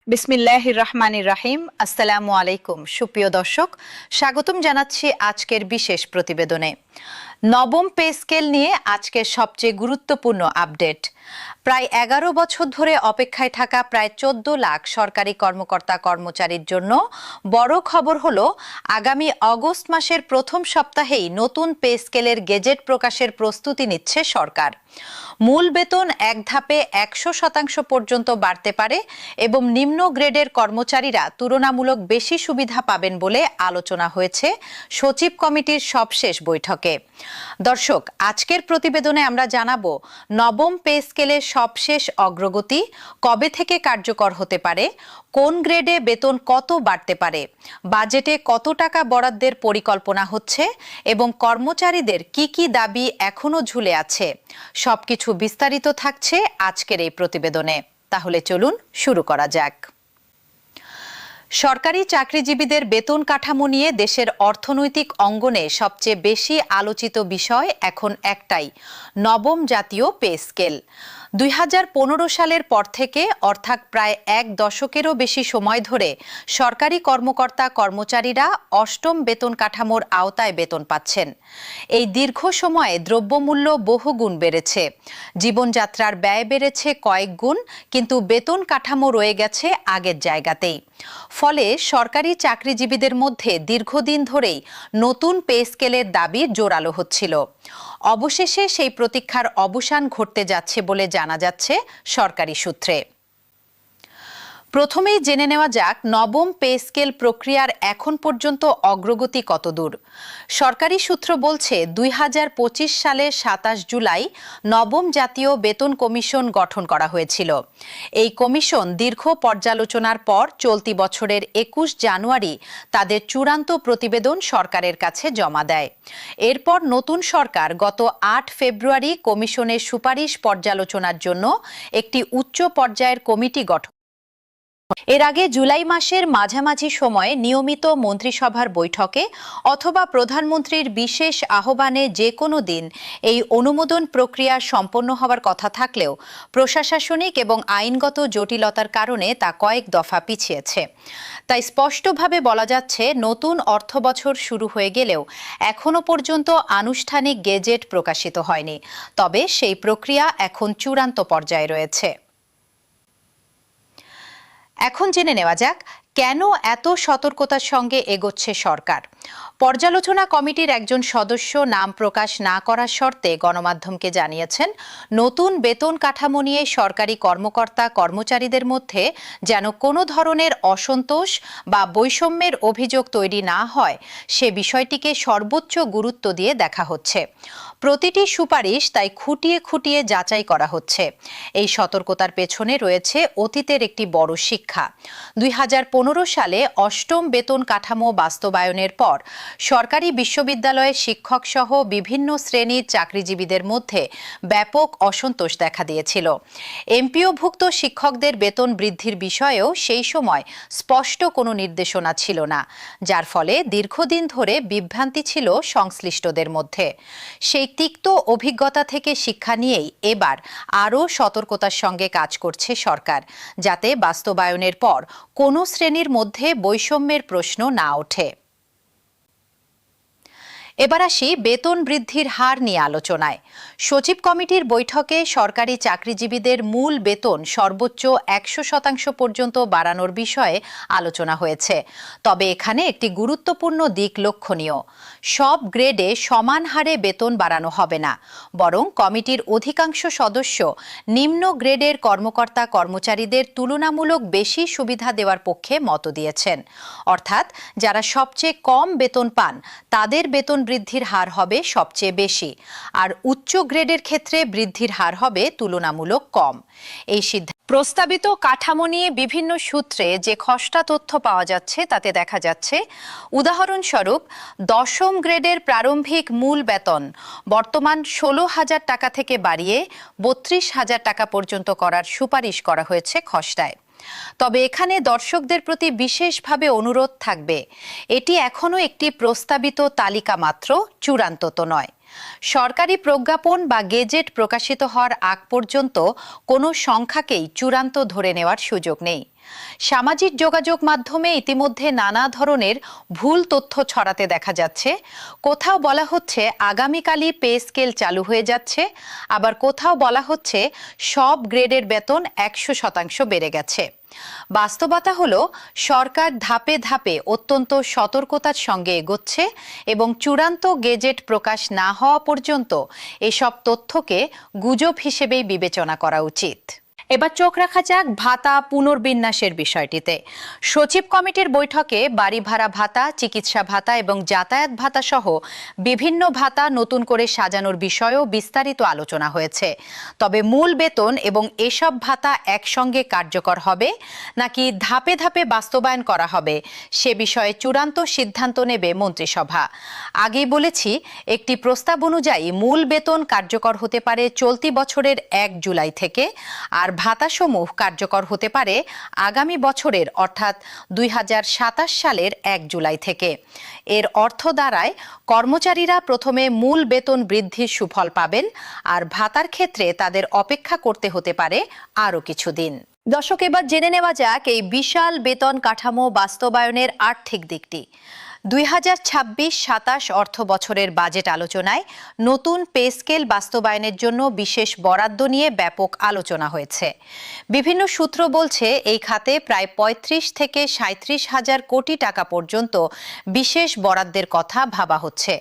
বিসমিল্লাহির রহমানির রাহিম। আসসালামু আলাইকুম সুপ্রিয় দর্শক, স্বাগতম জানাচ্ছি আজকের বিশেষ প্রতিবেদনে। নবম পে স্কেল নিয়ে আজকের সবচেয়ে গুরুত্বপূর্ণ আপডেট। প্রায় 11 বছর ধরে অপেক্ষায় থাকা প্রায় 14 লাখ সরকারি কর্মকর্তা কর্মচারীর জন্য বড় খবর হলো আগামী আগস্ট মাসের প্রথম সপ্তাহেই নতুন পে স্কেলের গেজেট প্রকাশের প্রস্তুতি নিচ্ছে সরকার। মূল বেতন এক ধাপে 100% পর্যন্ত বাড়তে পারে এবং নিম্ন গ্রেডের কর্মচারীরা তুলনামূলক বেশি সুবিধা পাবেন বলে আলোচনা হয়েছে সচিব কমিটির সবশেষ বৈঠকে। দর্শক, আজকের প্রতিবেদনে আমরা জানাবো নবম পে স্কেলের সবশেষ অগ্রগতি, কবে থেকে কার্যকর হতে পারে, কোন গ্রেডে বেতন কত বাড়তে পারে, বাজেটে কত টাকা বরাদ্দের পরিকল্পনা হচ্ছে এবং কর্মচারীদের কি কি দাবি এখনো ঝুলে আছে। সবকিছু বিস্তারিত থাকছে আজকের এই প্রতিবেদনে। তাহলে চলুন শুরু করা যাক। সরকারি চাকরিজীবীদের বেতন কাঠামো নিয়ে দেশের অর্থনৈতিক অঙ্গনে সবচেয়ে বেশি আলোচিত বিষয় এখন একটাই, নবম জাতীয় পে স্কেল। 2015 সালের পর থেকে অর্থাৎ প্রায় এক দশকেরও বেশি সময় ধরে সরকারি কর্মকর্তা কর্মচারীরা অষ্টম বেতন কাঠামোর আওতায় বেতন পাচ্ছেন। এই দীর্ঘ সময়ে দ্রব্যমূল্য বহুগুণ বেড়েছে, জীবনযাত্রার ব্যয় বেড়েছে কয়েক গুণ, কিন্তু বেতন কাঠামো রয়ে গেছে আগের জায়গাতেই। ফলে সরকারি চাকরিজীবীদের মধ্যে দীর্ঘদিন ধরেই নতুন পে স্কেলের দাবি জোরালো হচ্ছিল। অবশেষে সেই প্রতীক্ষার অবসান ঘটতে যাচ্ছে বলে জানা যাচ্ছে সরকারি সূত্রে। প্রথমেই জেনে নেওয়া যাক নবম পে স্কেল প্রক্রিয়ার এখন পর্যন্ত অগ্রগতি কতদূর। সরকারি সূত্র বলছে 2025 সালের 27 জুলাই নবম জাতীয় বেতন কমিশন গঠন করা হয়েছিল। এই কমিশন দীর্ঘ পর্যালোচনার পর চলতি বছরের 21 জানুয়ারি তাদের চূড়ান্ত প্রতিবেদন সরকারের কাছে জমা দেয়। এরপর নতুন সরকার গত 8 ফেব্রুয়ারি কমিশনের সুপারিশ পর্যালোচনার জন্য একটি উচ্চ পর্যায়ের কমিটি গঠন। এর আগে জুলাই মাসের মাঝামাঝি সময়ে নিয়মিত মন্ত্রিসভার বৈঠকে অথবা প্রধানমন্ত্রীর বিশেষ আহ্বানে যে কোনো দিন এই অনুমোদন প্রক্রিয়া সম্পন্ন হওয়ার কথা থাকলেও প্রশাসনিক এবং আইনগত জটিলতার কারণে তা কয়েক দফা পিছিয়েছে। তাই স্পষ্টভাবে বলা যাচ্ছে নতুন অর্থবছর শুরু হয়ে গেলেও এখনো পর্যন্ত আনুষ্ঠানিক গেজেট প্রকাশিত হয়নি, তবে সেই প্রক্রিয়া এখন চূড়ান্ত পর্যায়ে রয়েছে। এখন জেনে নেওয়া যাক কেন এত সতর্কতার সঙ্গে এগোচ্ছে সরকার। পর্যালোচনা কমিটির একজন সদস্য নাম প্রকাশ না করার শর্তে গণমাধ্যমকে জানিয়েছেন, নতুন বেতন কাঠামো নিয়ে সরকারি কর্মকর্তা কর্মচারীদের মধ্যে যেন কোনো ধরনের অসন্তোষ বা বৈষম্যের অভিযোগ তৈরি না হয় সে বিষয়টিকে সর্বোচ্চ গুরুত্ব দিয়ে দেখা হচ্ছে। প্রতিটি সুপারিশ তাই খুঁটিয়ে খুঁটিয়ে যাচাই করা হচ্ছে। এই সতর্কতার পেছনে রয়েছে অতীতের একটি বড় শিক্ষা। 2015 সালে অষ্টম বেতন কাঠামো বাস্তবায়নের পর সরকারি বিশ্ববিদ্যালয়ের শিক্ষক সহ বিভিন্ন শ্রেণীর চাকরিজীবীদের মধ্যে ব্যাপক অসন্তোষ দেখা দিয়েছিল। এমপিওভুক্ত শিক্ষকদের বেতন বৃদ্ধির বিষয়েও সেই সময় স্পষ্ট কোনো নির্দেশনা ছিল না, যার ফলে দীর্ঘদিন ধরে বিভ্রান্তি ছিল সংশ্লিষ্টদের মধ্যে। সেই তিক্ত অভিজ্ঞতা থেকে শিক্ষা নিয়েই এবার আরও সতর্কতার সঙ্গে কাজ করছে সরকার, যাতে বাস্তবায়নের পর কোনো শ্রেণীর মধ্যে বৈষম্যের প্রশ্ন না ওঠে। এবার আসি বেতন বৃদ্ধির হার নিয়ে আলোচনায়। সচিব কমিটির বৈঠকে সরকারি চাকরিজীবীদের মূল বেতন সর্বোচ্চ 100% পর্যন্ত বাড়ানোর বিষয়ে আলোচনা হয়েছে। তবে এখানে একটি গুরুত্বপূর্ণ দিক লক্ষণীয়, সব গ্রেডে সমান হারে বেতন বাড়ানো হবে না, বরং কমিটির অধিকাংশ সদস্য নিম্ন গ্রেডের কর্মকর্তা কর্মচারীদের তুলনামূলক বেশি সুবিধা দেওয়ার পক্ষে মত দিয়েছেন। অর্থাৎ যারা সবচেয়ে কম বেতন পান তাদের বেতন বৃদ্ধির হার হবে সবচেয়ে বেশি, আর উচ্চ গ্রেডের ক্ষেত্রে বৃদ্ধির হার হবে তুলনামূলক কম। এই সিদ্ধান্ত প্রস্তাবিত কাঠামো নিয়ে বিভিন্ন সূত্রে যে খসড়া তথ্য পাওয়া যাচ্ছে তাতে দেখা যাচ্ছে, উদাহরণস্বরূপ দশম গ্রেডের প্রারম্ভিক মূল বেতন বর্তমান 16,000 টাকা থেকে বাড়িয়ে 32,000 টাকা পর্যন্ত করার সুপারিশ করা হয়েছে খসড়ায়। তবে এখানে দর্শকদের প্রতি বিশেষভাবে অনুরোধ থাকবে, এটি এখনো একটি প্রস্তাবিত তালিকা মাত্র, চূড়ান্ত তো নয়। সরকারি প্রজ্ঞাপন বা গেজেট প্রকাশিত হওয়ার আগ পর্যন্ত কোনো সংখ্যাকেই চূড়ান্ত ধরে নেওয়ার সুযোগ নেই। সামাজিক যোগাযোগ মাধ্যমে ইতিমধ্যে নানা ধরনের ভুল তথ্য ছড়াতে দেখা যাচ্ছে। কোথাও বলা হচ্ছে আগামীকালই পে স্কেল চালু হয়ে যাচ্ছে, আবার কোথাও বলা হচ্ছে সব গ্রেডের বেতন 100% বেড়ে গেছে। বাস্তবতা হলো সরকার ধাপে ধাপে অত্যন্ত সতর্কতার সঙ্গে এগোচ্ছে এবং চূড়ান্ত গেজেট প্রকাশ না হওয়া পর্যন্ত এসব তথ্যকে গুজব হিসেবেই বিবেচনা করা উচিত। এবার চোখ রাখা যাক ভাতা পুনর্বিন্যাসের বিষয়টিতে। সচিব কমিটির বৈঠকে বাড়ি ভাড়া ভাতা, চিকিৎসা ভাতা এবং যাতায়াত ভাতা সহ বিভিন্ন ভাতা নতুন করে সাজানোর বিষয়েও বিস্তারিত আলোচনা হয়েছে। তবে মূল বেতন এবং এসব ভাতা একসঙ্গে কার্যকর হবে নাকি ধাপে ধাপে বাস্তবায়ন করা হবে সে বিষয়ে চূড়ান্ত সিদ্ধান্ত নেবে মন্ত্রিসভা। আগেই বলেছি, একটি প্রস্তাব অনুযায়ী মূল বেতন কার্যকর হতে পারে চলতি বছরের 1 জুলাই থেকে, আর ভাতাসমূহ কার্যকর হতে পারে আগামী বছরের অর্থাৎ 2027 সালের 1 জুলাই থেকে। এর অর্থ দাঁড়ায় কর্মচারীরা প্রথমে মূল বেতন বৃদ্ধির সুফল পাবেন, আর ভাতার ক্ষেত্রে তাদের অপেক্ষা করতে হতে পারে আরও কিছুদিন। দর্শক, এবার জেনে নেওয়া যাক এই বিশাল বেতন কাঠামো বাস্তবায়নের আর্থিক দিকটি। 2026-27 অর্থ বছরের বাজেট আলোচনায় নতুন পে স্কেল বাস্তবায়নের জন্য বিশেষ বরাদ্দ নিয়ে ব্যাপক আলোচনা হয়েছে। বিভিন্ন সূত্র বলছে এই খাতে প্রায় 35 থেকে 37 হাজার কোটি টাকা পর্যন্ত বিশেষ বরাদ্দের কথা ভাবা হচ্ছে।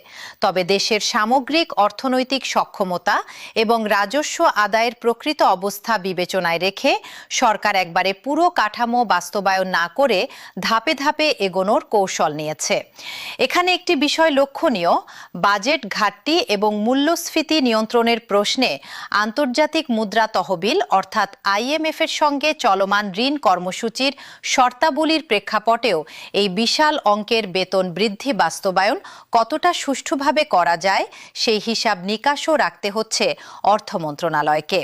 তবে দেশের সামগ্রিক অর্থনৈতিক সক্ষমতা এবং রাজস্ব আদায়ের প্রকৃত অবস্থা বিবেচনায় রেখে সরকার একবারে পুরো কাঠামো বাস্তবায়ন না করে ধাপে ধাপে এগোনোর কৌশল নিয়েছে। এখানে একটি বিষয় লক্ষণীয়, বাজেট ঘাটতি এবং মূল্যস্ফীতি নিয়ন্ত্রণের প্রশ্নে আন্তর্জাতিক মুদ্রা তহবিল অর্থাৎ IMF এর সঙ্গে চলমান ঋণ কর্মসূচির শর্তাবলীর প্রেক্ষাপটেও এই বিশাল অঙ্কের বেতন বৃদ্ধি বাস্তবায়ন কতটা সুষ্ঠুভাবে করা যায় সেই হিসাব নিকাশও রাখতে হচ্ছে অর্থ মন্ত্রণালয়কে।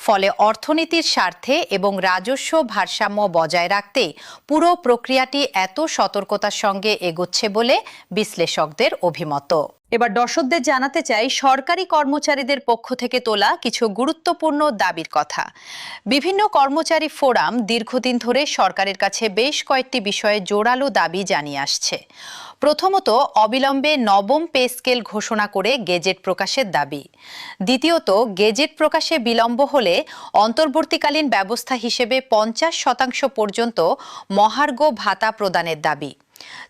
ফলে অর্থনীতির স্বার্থে এবং রাজস্ব ভারসাম্য বজায় রাখতেই পুরো প্রক্রিয়াটি এত সতর্কতার সঙ্গে এগোচ্ছে বলে বিশ্লেষকদের অভিমত। এবার দর্শকদের জানাতে চাই সরকারি কর্মচারীদের পক্ষ থেকে তোলা কিছু গুরুত্বপূর্ণ দাবির কথা। বিভিন্ন কর্মচারী ফোরাম দীর্ঘদিন ধরে সরকারের কাছে বেশ কয়েকটি বিষয়ে জোরালো দাবি জানিয়ে আসছে। প্রথমত, অবিলম্বে নবম পে স্কেল ঘোষণা করে গেজেট প্রকাশের দাবি। দ্বিতীয়ত, গেজেট প্রকাশে বিলম্ব হলে অন্তর্বর্তীকালীন ব্যবস্থা হিসেবে 50% পর্যন্ত মহার্ঘ ভাতা প্রদানের দাবি।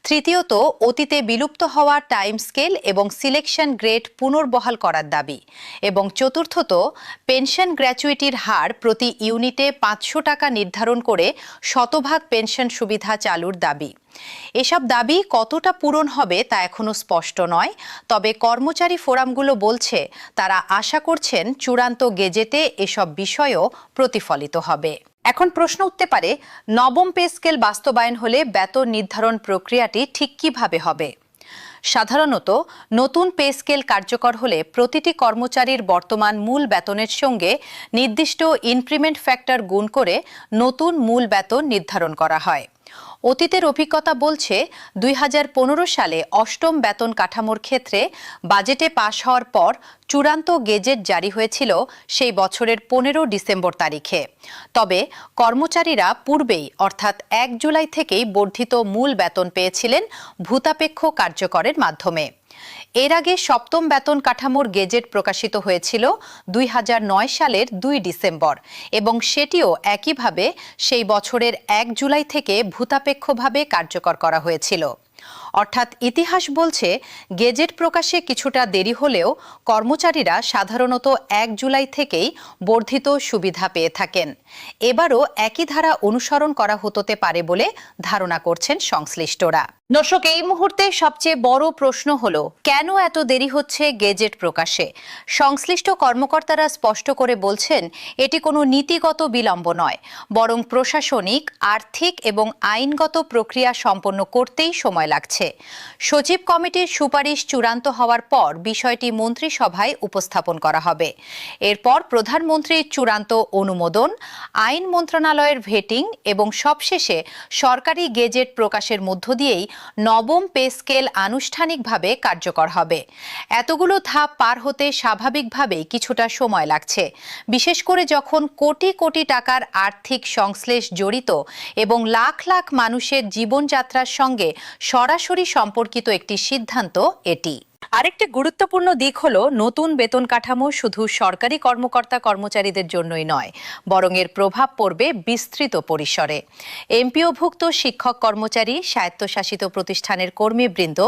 তৃতীয়ত, অতীতে বিলুপ্ত হওয়া টাইম স্কেল এবং সিলেকশন গ্রেড পুনর্বহাল করার দাবি। এবং চতুর্থত, পেনশন গ্র্যাচুইটির হার প্রতি ইউনিটে 500 টাকা নির্ধারণ করে শতভাগ পেনশন সুবিধা চালুর দাবি। এসব দাবি কতটা পূরণ হবে তা এখনো স্পষ্ট নয়, তবে কর্মচারী ফোরামগুলো বলছে তারা আশা করছেন চূড়ান্ত গেজেটে এসব বিষয়ও প্রতিফলিত হবে। এখন প্রশ্ন উঠতে পারে, নবম পে স্কেল বাস্তবায়ন হলে বেতন নির্ধারণ প্রক্রিয়াটি ঠিক কিভাবে হবে? সাধারণত নতুন পে স্কেল কার্যকর হলে প্রতিটি কর্মচারীর বর্তমান মূল বেতনের সঙ্গে নির্দিষ্ট ইনক্রিমেন্ট ফ্যাক্টর গুণ করে নতুন মূল বেতন নির্ধারণ করা হয়। অতীতের অভিজ্ঞতা বলছে 2015 সালে অষ্টম বেতন কাঠামোর ক্ষেত্রে বাজেটে পাশ হওয়ার পর চূড়ান্ত গেজেট জারি হয়েছিল সেই বছরের 15 ডিসেম্বর তারিখে। তবে কর্মচারীরা পূর্বেই অর্থাৎ 1 জুলাই থেকেই বর্ধিত মূল বেতন পেয়েছিলেন ভূতাপেক্ষ কার্যকরের মাধ্যমে। এর আগে সপ্তম বেতন কাঠামোর গেজেট প্রকাশিত হয়েছিল 2009 সালের 2 ডিসেম্বর এবং সেটিও একইভাবে সেই বছরের 1 জুলাই থেকে ভূতাপেক্ষভাবে কার্যকর করা হয়েছিল। অর্থাৎ ইতিহাস বলছে গেজেট প্রকাশে কিছুটা দেরি হলেও কর্মচারীরা সাধারণত 1 জুলাই থেকেই বর্ধিত সুবিধা পেয়ে থাকেন। এবারও একই ধারা অনুসরণ করা হতে পারে বলে ধারণা করছেন সংশ্লিষ্টরা। দর্শক, এই মুহূর্তে সবচেয়ে বড় প্রশ্ন হলো কেন এত দেরি হচ্ছে গেজেট প্রকাশে? সংশ্লিষ্ট কর্মকর্তারা স্পষ্ট করে বলছেন এটি কোনো নীতিগত বিলম্ব নয়, বরং প্রশাসনিক, আর্থিক এবং আইনগত প্রক্রিয়া সম্পন্ন করতেই সময় লাগছে। যাচ্ছে। সচিব কমিটির সুপারিশ চূড়ান্ত হওয়ার পর বিষয়টি মন্ত্রিসভায় উপস্থাপন করা হবে। এরপর প্রধানমন্ত্রীর চূড়ান্ত অনুমোদন, আইন মন্ত্রণালয়ের ভেটিং এবং সবশেষে সরকারি গেজেট প্রকাশের মধ্য দিয়েই নবম পে স্কেল আনুষ্ঠানিকভাবে কার্যকর হবে। এতগুলো ধাপ পার হতে স্বাভাবিকভাবেই কিছুটা সময় লাগছে, বিশেষ করে যখন কোটি কোটি টাকার আর্থিক সংশ্লেষ জড়িত এবং লাখ লাখ মানুষের জীবনযাত্রার সঙ্গে সরাসরি সম্পর্কিত একটি সিদ্ধান্ত এটি। আরেকটি গুরুত্বপূর্ণ দিক হলো নতুন বেতন কাঠামো শুধু সরকারি কর্মকর্তা কর্মচারীদের জন্যই নয়, বরং এর প্রভাব পড়বে বিস্তৃত পরিসরে। এমপিওভুক্ত শিক্ষক কর্মচারী, স্বায়ত্তশাসিত প্রতিষ্ঠানের কর্মীবৃন্দ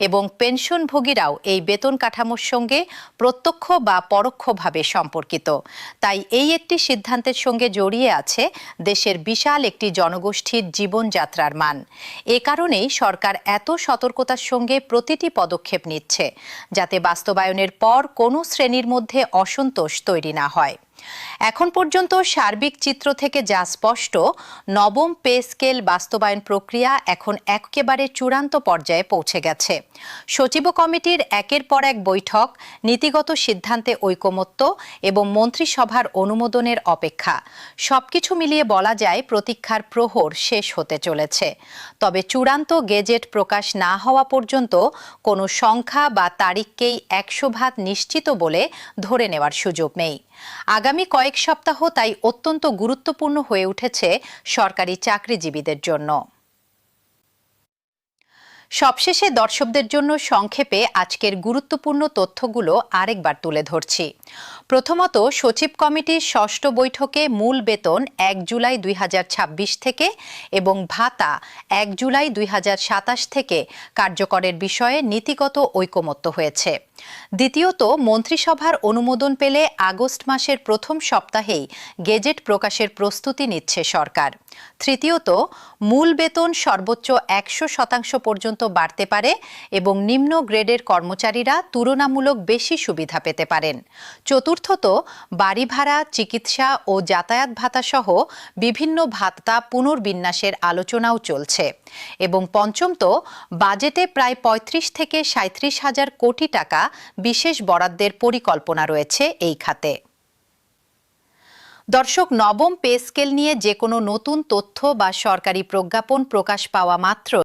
এবং পেনশনভোগীরাও এই বেতন কাঠামোর সঙ্গে প্রত্যক্ষ বা পরোক্ষভাবে সম্পর্কিত। তাই এই একটি সিদ্ধান্তের সঙ্গে জড়িয়ে আছে দেশের বিশাল একটি জনগোষ্ঠীর জীবনযাত্রার মান। এ কারণেই সরকার এত সতর্কতার সঙ্গে প্রতিটি পদক্ষেপ নিচ্ছে, যাতে বাস্তবায়নের পর কোনো শ্রেণীর মধ্যে অসন্তোষ তৈরি না হয়। এখন পর্যন্ত সার্বিক চিত্র থেকে যা স্পষ্ট, নবম পে স্কেল বাস্তবায়ন প্রক্রিয়া এখন একেবারে চূড়ান্ত পর্যায়ে পৌঁছে গেছে। সচিব কমিটির একের পর এক বৈঠক, নীতিগত সিদ্ধান্তে ঐকমত্য এবং মন্ত্রিসভার অনুমোদনের অপেক্ষা, সবকিছু মিলিয়ে বলা যায় প্রতীক্ষার প্রহর শেষ হতে চলেছে। তবে চূড়ান্ত গেজেট প্রকাশ না হওয়া পর্যন্ত কোনো সংখ্যা বা তারিখকেই 100% নিশ্চিত বলে ধরে নেওয়ার সুযোগ নেই। আগামী কয়েক সপ্তাহ তাই অত্যন্ত গুরুত্বপূর্ণ হয়ে উঠেছে সরকারি চাকরিজীবীদের জন্য। সবশেষে দর্শকদের জন্য সংক্ষেপে আজকের গুরুত্বপূর্ণ তথ্যগুলো আরেকবার তুলে ধরছি। প্রথমত, সচিব কমিটির ষষ্ঠ বৈঠকে মূল বেতন 1 জুলাই 2026 থেকে এবং ভাতা 1 জুলাই 2027 থেকে কার্যকরের বিষয়ে নীতিগত ঐকমত্য হয়েছে। দ্বিতীয়ত, মন্ত্রিসভার অনুমোদন পেলে আগস্ট মাসের প্রথম সপ্তাহেই গেজেট প্রকাশের প্রস্তুতি নিচ্ছে সরকার। তৃতীয়ত, মূল বেতন সর্বোচ্চ 100% পর্যন্ত বাড়তে পারে এবং নিম্ন গ্রেডের কর্মচারীরা তুলনামূলক বেশি সুবিধা পেতে পারেন। চতুর্থত, বাড়ি ভাড়া, চিকিৎসা ও যাতায়াত ভাতা সহ বিভিন্ন ভাতা পুনর্বিন্যাসের আলোচনাও চলছে। এবং পঞ্চমত, বাজেটে প্রায় 35 থেকে 37 হাজার কোটি টাকা বিশেষ বরাদ্দের পরিকল্পনা রয়েছে এই খাতে। দর্শক, নবম পে স্কেল নিয়ে যে কোনো নতুন তথ্য বা সরকারি প্রজ্ঞাপন প্রকাশ পাওয়া মাত্র